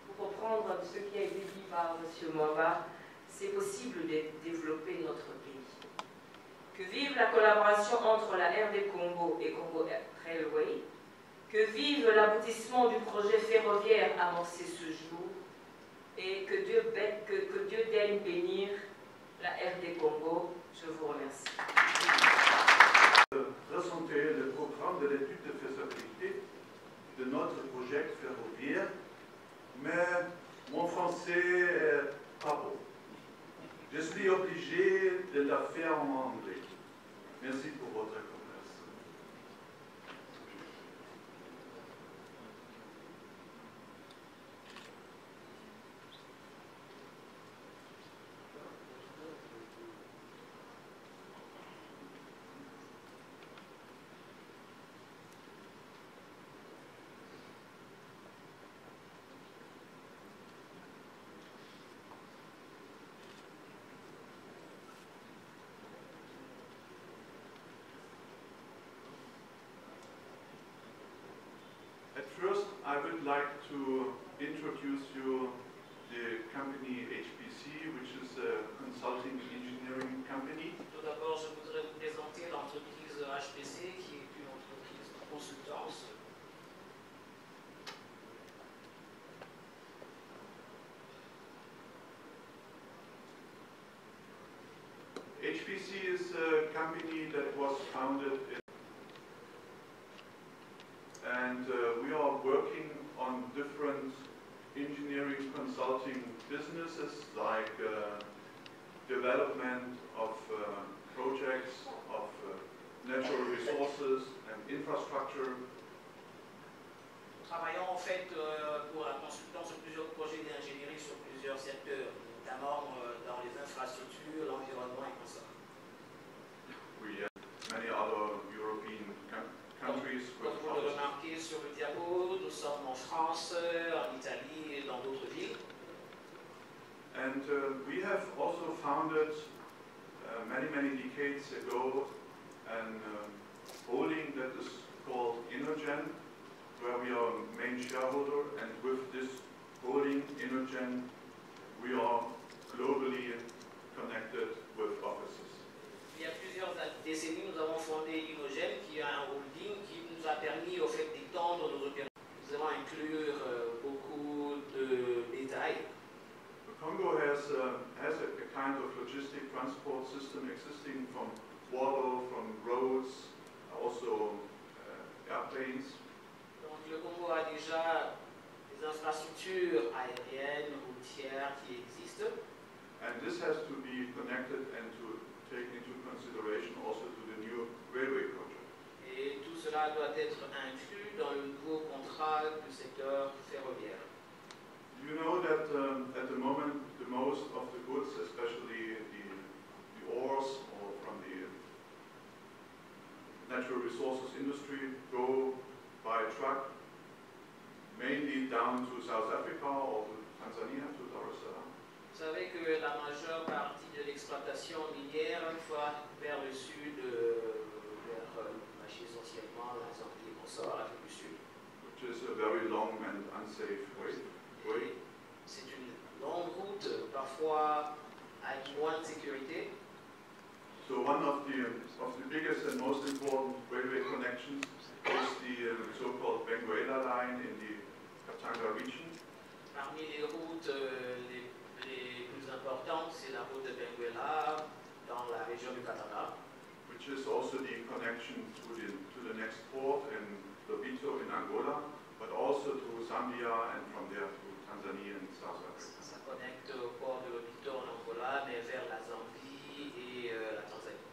pour reprendre ce qui a été dit par M. Mwamba, c'est possible de développer notre pays. Que vive la collaboration entre la RD Congo et Congo Railway, que vive l'aboutissement du projet ferroviaire amorcé ce jour, et que Dieu daigne bénir la RD Congo. Je vous remercie. Présenter le programme de l'étude de faisabilité de notre projet ferroviaire, mais mon français est pas bon. Je suis obligé de la faire en anglais. Merci pour votre compréhension. First, I would like to introduce you the company HPC, which is a consulting engineering company. Tout d'abord, je voudrais vous présenter l'entreprise HPC, qui est une entreprise de consultance. HPC is a company that was founded and we are working on different engineering consulting businesses like development of projects of natural resources and infrastructure. Nous travaillons en fait pour la consultance sur plusieurs projets d'ingénierie sur plusieurs secteurs, notamment dans les infrastructures, l'environnement et tout ça. We have many other European countries. Comme vous le remarquez sur le diapo, nous sommes en France, en Italie et dans d'autres villes. And we have also founded many decades ago an holding that is called Innogen, where we are main shareholder, and with this holding Innogen we are globally connected with offices. Il y a plusieurs décennies, nous avons fondé Innogen, qui est un holding qui nous a permis au fait d'étendre nos opérations. Nous allons inclure beaucoup de détails. The Congo has a kind of logistic transport system existing from water, from roads, also airplanes. Donc le Congo a déjà des infrastructures aériennes, routières qui existent. And this has to be connected and to take into consideration also to the new railway project. Et tout cela doit être inclus dans le nouveau contrat du secteur ferroviaire. You know that at the moment the most of the goods, especially the ores or from the natural resources industry, go by truck mainly down to South Africa or to Tanzania, to Dar es Salaam. Vous savez que la majeure partie de l'exploitation minière va vers le sud, essentiellement la Zambie et Consort, l'Afrique du Sud. Which is a very long and unsafe way. C'est une longue route, parfois avec moins de sécurité. So one of the biggest and most important railway connections is the so-called Benguela line in the Katanga region. Parmi les routes les plus importantes, c'est la route de Benguela dans la région du Katanga. Which is also the connection to the next port in Lobito in Angola, but also to Zambia and from there to Tanzania and South Africa. Ça connecte au port de Lobito en Angola, mais vers la Zambie et la Tanzanie.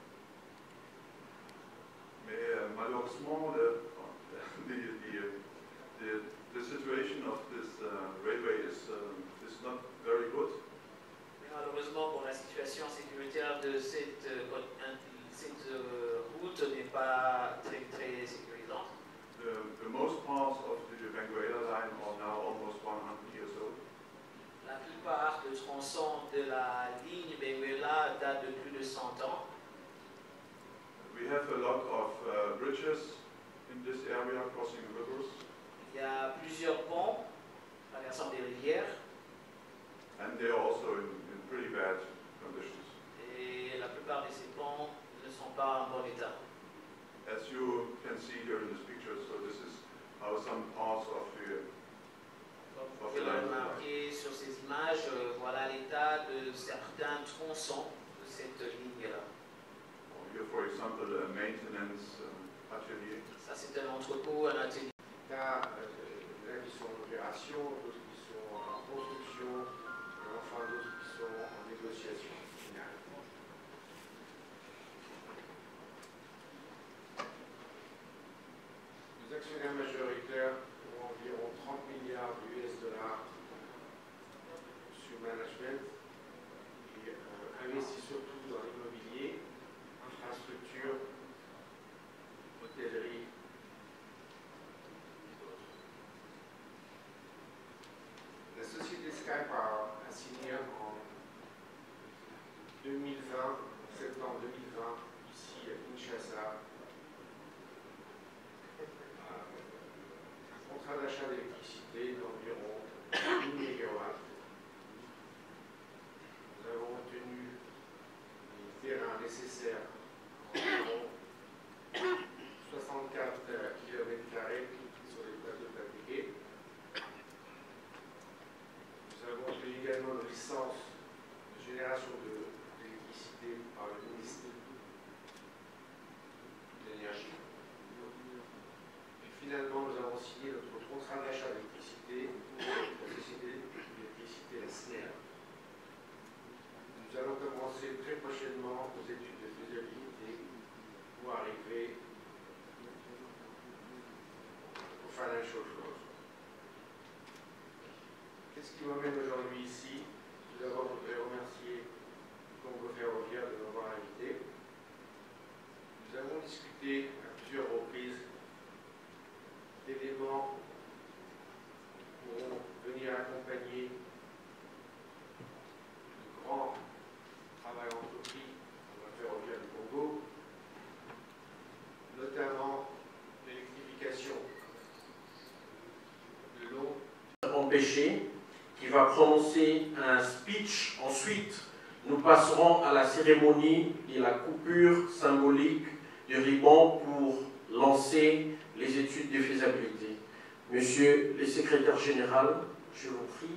Mais malheureusement, the situation of this railway is not very good. Malheureusement, bon, la situation sécuritaire de cette route n'est pas très sécurisante. The most parts of the Benguela line are now almost 100 years old. La plupart des tronçons de la ligne Benguela datent de plus de 100 ans. We have a lot of bridges in this area crossing rivers. Il y a plusieurs ponts traversant des rivières. And they are also in pretty bad conditions. Et la plupart de ces ponts ne sont pas en bon état. As you can see here in this picture, so this is how some parts of the Vous pouvez le remarquer sur ces images, voilà l'état de certains tronçons de cette ligne-là. Here, for example, a maintenance atelier. Ça, c'est un entrepôt, un atelier. Là qui sont en opération, d'autres qui sont en construction, et enfin d'autres qui sont en négociation finale. Les actionnaires majoritaires ont environ 30 milliards d'US dollars sur management et investissent surtout dans l'immobilier, infrastructure, hôtellerie. La société Skypower a signé en 2020, septembre 2020, ici à Kinshasa, un contrat d'achat d'électricité d'environ 1 MW. Nous avons obtenu nécessaire environ 64 km² sur les plateaux fabriqués. Nous avons obtenu également une licence de génération d'électricité par le ministère de l'Énergie. Et finalement, nous avons signé notre contrat d'achat d'électricité pour la société d'électricité, la SNER. Nous allons commencer très prochainement aux études de faisabilité pour arriver au financial close. Qu'est-ce qui m'amène aujourd'hui ici? Tout d'abord, je voudrais remercier le Congo ferroviaire de m'avoir invité. Nous avons discuté à plusieurs reprises d'éléments qui pourront venir accompagner le grand travail entrepris dans la ferroviaire du Congo, notamment l'électrification de l'eau. Empêché, qui va prononcer un speech. Ensuite, nous passerons à la cérémonie et la coupure symbolique du ruban pour lancer les études de faisabilité. Monsieur le secrétaire général, je vous prie,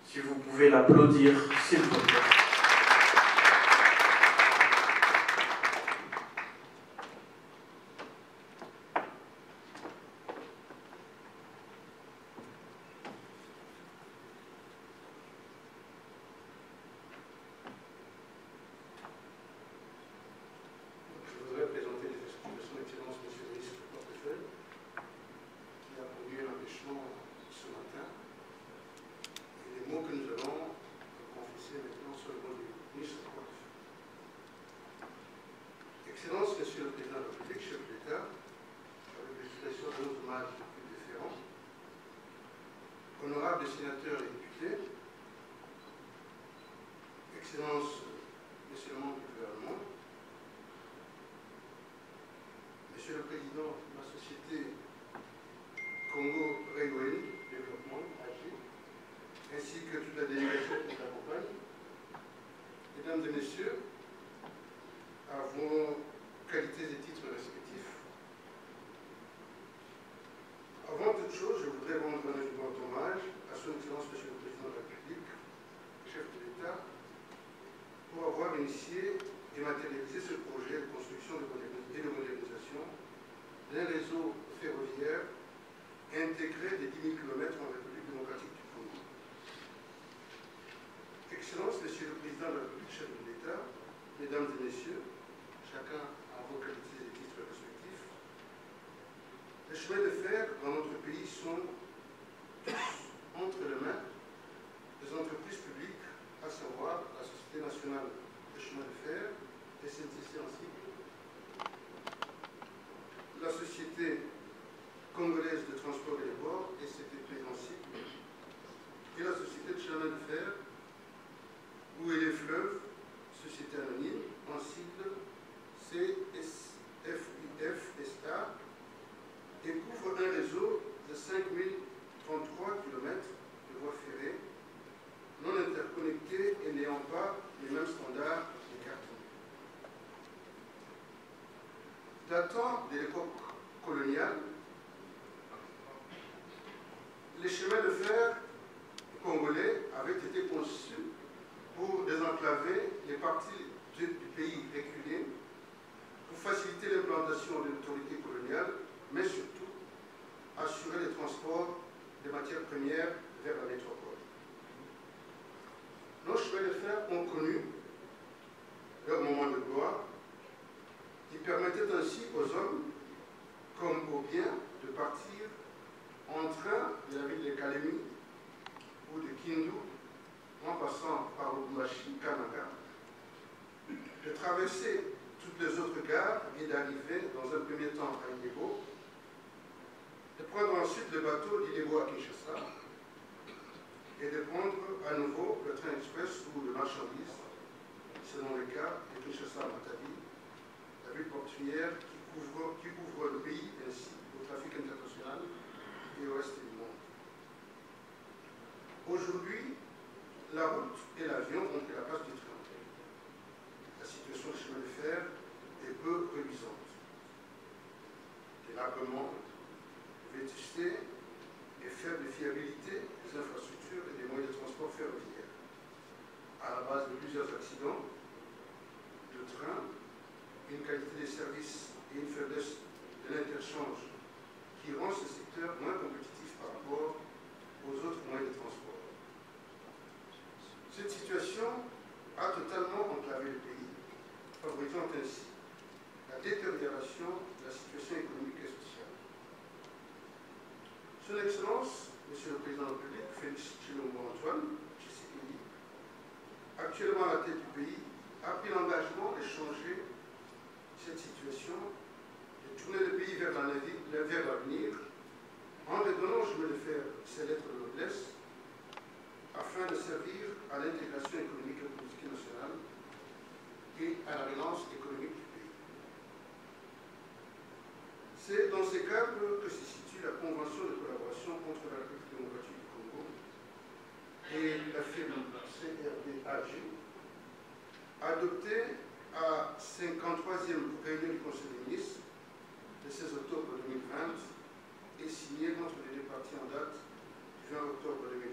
si vous pouvez l'applaudir, s'il vous plaît. Excellences, Monsieur le Président de la République, chef de l'État, avec l'expression de nos hommages les plus différents, honorables sénateurs et députés, Excellences, Monsieur le membre du gouvernement, Monsieur le Président de la société Congo Railway Développement AG, ainsi que toute la délégation qui nous accompagne, Mesdames et Messieurs, à vos qualités et titres respectifs. Avant toute chose, je voudrais rendre un grand hommage à son Excellence Monsieur le Président de la République, chef de l'État, pour avoir initié et matérialisé ce projet de construction et de modernisation d'un réseau ferroviaire intégré des 10 000 km en République démocratique du Congo. Excellences, Monsieur le Président de la République, chef de l'État, Mesdames et Messieurs, chacun à vos qualités et titres respectifs, les chemins de fer dans notre pays sont tous entre les mains des entreprises publiques, à savoir la Société nationale des chemins de fer, SNCC en sigle, la Société congolaise de transport et de ports, SCTP en sigle, et la Société de chemin de fer, où est les fleuves, Société anonyme, en sigle CSFIF-SA, et couvre un réseau de 5033 km de voies ferrées, non interconnectées et n'ayant pas les mêmes standards d'écartement. Datant de l'époque coloniale, les chemins de fer congolais avaient été conçus pour désenclaver les parties du pays reculées, pour faciliter l'implantation de l'autorité coloniale, mais surtout assurer les transports des matières premières vers la métropole. Nos chemins de fer ont connu leur moment de gloire, qui permettait ainsi aux hommes comme aux biens de partir en train de la ville de Kalemi ou de Kindu, en passant par Lubumbashi, Kananga, de traverser toutes les autres gares et d'arriver dans un premier temps à Ilebo, de prendre ensuite le bateau d'Ilebo à Kinshasa et de prendre à nouveau le train express ou de marchandises, selon le cas de Kinshasa à Matadi, la ville portuaire qui couvre le pays ainsi au trafic international et au reste du monde. Aujourd'hui, la route et l'avion ont pris la place du train. base de plusieurs accidents de train, une qualité des services et une faiblesse de l'interchange qui rend ce secteur moins compétitif par rapport aux autres moyens de transport. Cette situation a totalement enclavé le pays, favorisant ainsi la détérioration de la situation économique et sociale. Son Excellence, Monsieur le Président de la République, Félix Tshilombo-Antoine Tshisekedi, actuellement à la tête du pays, a pris l'engagement de changer cette situation, de tourner le pays vers l'avenir, en lui donnant au chemin de fer ses lettres de noblesse, afin de servir à l'intégration économique et politique nationale et à la relance économique du pays. C'est dans ces cadres que se situe la Convention de collaboration entre la République démocratique du Congo et la firme CRD-AG, adoptée à 53e réunion du Conseil des ministres le 16 octobre 2020 et signée entre les deux parties en date du 20 octobre 2020.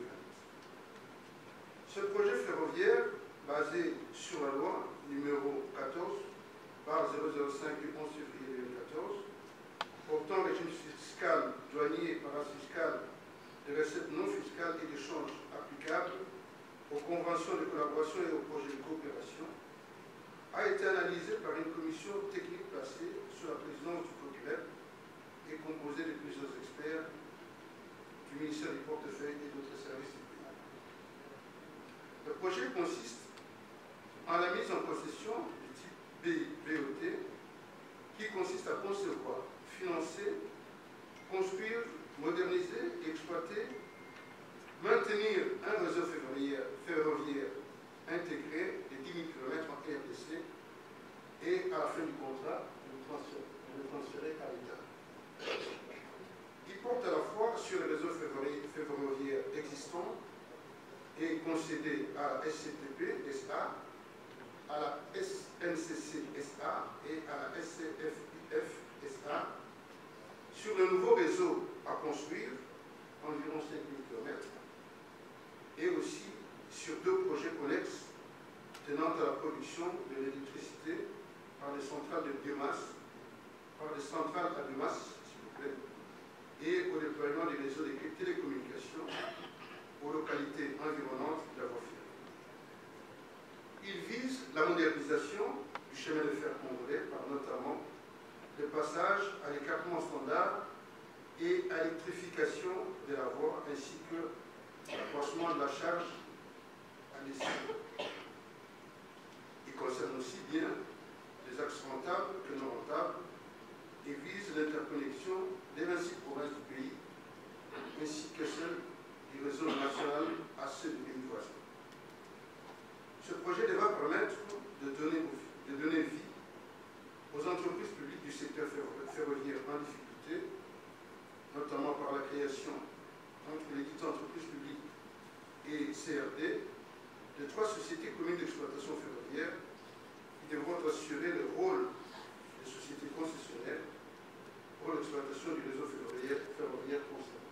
Ce projet ferroviaire, basé sur la loi numéro 14/005 du 11 février 2014, portant régime fiscal, douanier, parafiscal, de recettes non fiscales et d'échanges applicables aux conventions de collaboration et aux projets de coopération, a été analysé par une commission technique placée sous la présidence du COGLEP et composée de plusieurs experts du ministère du Portefeuille et d'autres services du pays. Le projet consiste en la mise en concession du type BOT qui consiste à concevoir, financer, construire, moderniser, exploiter, maintenir un réseau ferroviaire intégré de 10 000 km en RDC et à la fin du contrat, de le transférer à l'État. Il porte à la fois sur le réseau ferroviaire existant et concédé à la SCTP SA, à la SNCC SA et à la SCFIF SA, sur le nouveau réseau à construire, environ 5 000 km, et aussi sur deux projets connexes tenant à la production de l'électricité par des centrales de biomasse, s'il vous plaît, et au déploiement des réseaux de télécommunications aux localités environnantes de la voie ferrée. Il vise la modernisation du chemin de fer congolais par notamment le passage à l'écartement standard et à l'électrification de la voie ainsi que l'accroissement de la charge à l'essai. Il concerne aussi bien les axes rentables que non rentables et vise l'interconnexion des 26 provinces du pays ainsi que celle du réseau national à ceux du pays voisin. Ce projet devra permettre de donner vie aux entreprises publiques du secteur ferroviaire en difficulté, notamment par la création entre les dites entreprises publiques et CRD de 3 sociétés communes d'exploitation ferroviaire qui devront assurer le rôle de sociétés concessionnaires pour l'exploitation du réseau ferroviaire concerné.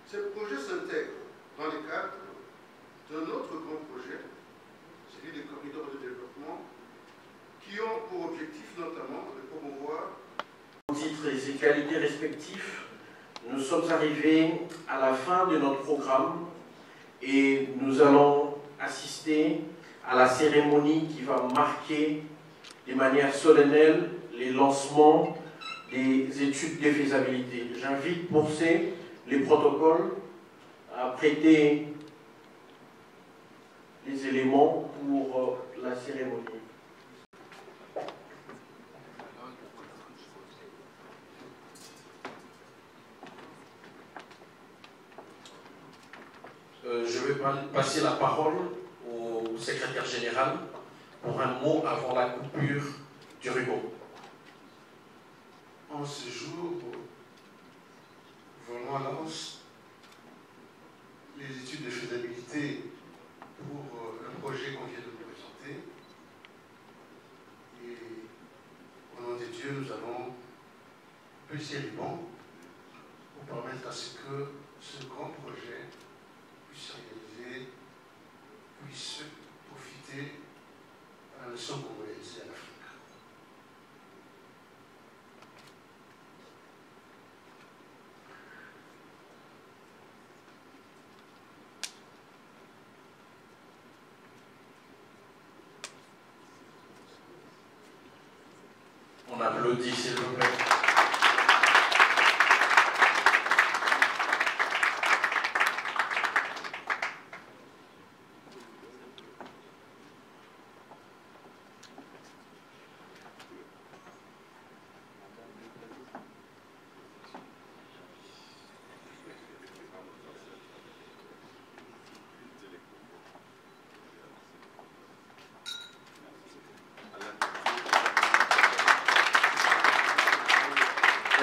Ce projet s'intègre dans le cadre d'un autre grand projet, celui des corridors de développement, qui ont pour objectif notamment de promouvoir titres et qualités respectifs. Nous sommes arrivés à la fin de notre programme et nous allons assister à la cérémonie qui va marquer de manière solennelle les lancements des études de faisabilité. J'invite pour les protocoles à prêter les éléments pour la cérémonie. Je vais passer la parole au secrétaire général pour un mot avant la coupure du ruban. En ce jour, vraiment lance les études de faisabilité pour un projet qu'on vient de nous présenter. Et au nom de Dieu, nous allons baisser les bancs pour permettre à ce que ce grand projet puisse se réaliser, puisse profiter à la nation congolaise et à l'Afrique. On applaudit, s'il vous plaît.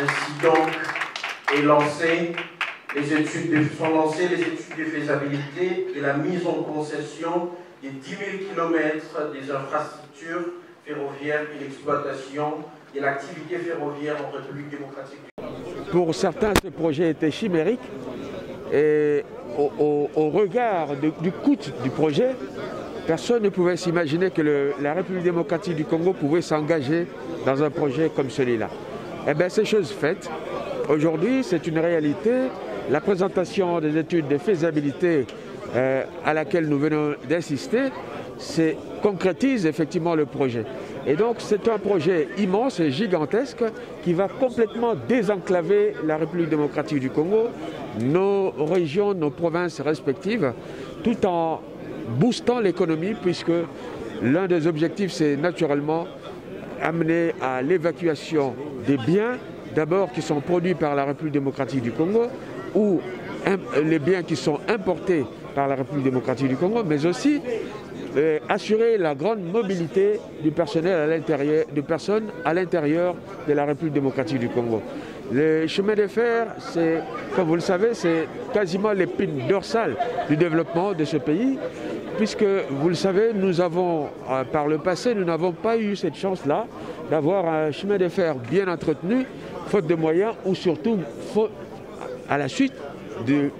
Ainsi donc est lancé, sont lancées les études de faisabilité et la mise en concession des 10 000 km des infrastructures ferroviaires et l'exploitation de l'activité ferroviaire en République démocratique du Congo. Pour certains, ce projet était chimérique et au regard du coût du projet, personne ne pouvait s'imaginer que la République démocratique du Congo pouvait s'engager dans un projet comme celui-là. Eh bien, c'est chose faite. Aujourd'hui, c'est une réalité. La présentation des études de faisabilité à laquelle nous venons d'assister, concrétise effectivement le projet. Et donc, c'est un projet immense et gigantesque qui va complètement désenclaver la République démocratique du Congo, nos régions, nos provinces respectives, tout en boostant l'économie, puisque l'un des objectifs, c'est naturellement amener à l'évacuation des biens, d'abord qui sont produits par la République démocratique du Congo, ou les biens qui sont importés par la République démocratique du Congo, mais aussi assurer la grande mobilité du personnel à l'intérieur, de personnes à l'intérieur de la République démocratique du Congo. Le chemin de fer, comme vous le savez, c'est quasiment l'épine dorsale du développement de ce pays, puisque, vous le savez, nous avons, par le passé, nous n'avons pas eu cette chance-là d'avoir un chemin de fer bien entretenu, faute de moyens, ou surtout à la suite du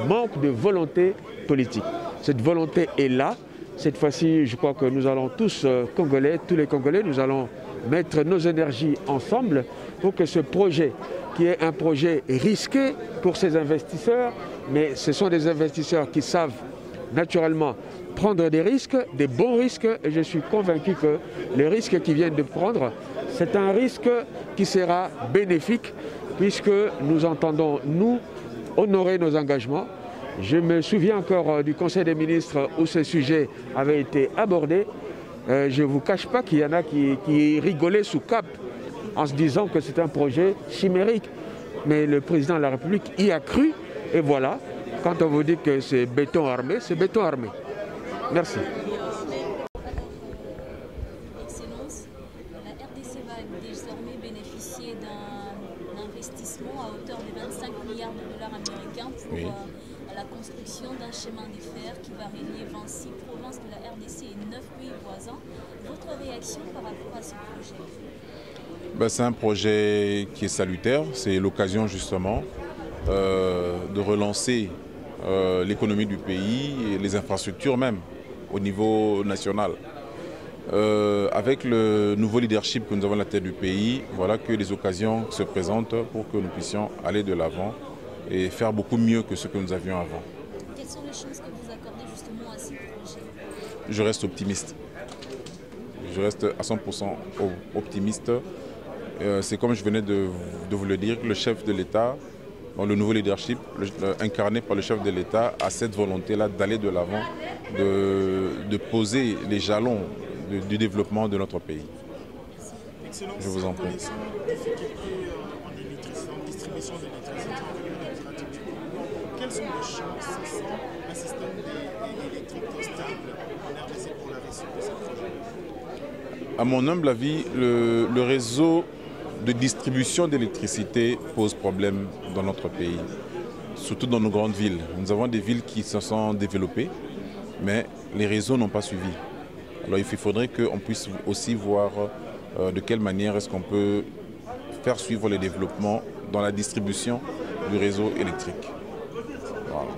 manque de volonté politique. Cette volonté est là. Cette fois-ci, je crois que nous allons tous les Congolais, nous allons mettre nos énergies ensemble pour que ce projet, qui est un projet risqué pour ces investisseurs, mais ce sont des investisseurs qui savent naturellement prendre des risques, des bons risques, et je suis convaincu que les risques qu'ils viennent de prendre, c'est un risque qui sera bénéfique, puisque nous entendons, nous, honorer nos engagements. Je me souviens encore du Conseil des ministres où ce sujet avait été abordé. Je ne vous cache pas qu'il y en a qui rigolaient sous cap en se disant que c'est un projet chimérique. Mais le président de la République y a cru, et voilà, quand on vous dit que c'est béton armé, c'est béton armé. Merci. Excellence, la RDC va désormais bénéficier d'un investissement à hauteur de 25 milliards de dollars américains pour la construction d'un chemin de fer qui va relier 26 provinces de la RDC et 9 pays voisins. Votre réaction par rapport à ce projet? C'est un projet qui est salutaire. C'est l'occasion justement de relancer l'économie du pays et les infrastructures même au niveau national. Avec le nouveau leadership que nous avons à la tête du pays, voilà que les occasions se présentent pour que nous puissions aller de l'avant et faire beaucoup mieux que ce que nous avions avant. Quelles sont les choses que vous accordez justement à ce projet? Je reste optimiste. Je reste à 100% optimiste. C'est comme je venais de vous le dire, le chef de l'État, le nouveau leadership incarné par le chef de l'État a cette volonté-là d'aller de l'avant, de poser les jalons du développement de notre pays. Excellence, je vous en prie. Distribution d'électricité quelles sont les chances sans un système électrique stable en RDC pour la réussite de ce projet? À mon humble avis, le réseau de distribution d'électricité pose problème dans notre pays, surtout dans nos grandes villes. Nous avons des villes qui se sont développées, mais les réseaux n'ont pas suivi. Alors il faudrait qu'on puisse aussi voir de quelle manière est-ce qu'on peut faire suivre les développements dans la distribution du réseau électrique. Voilà.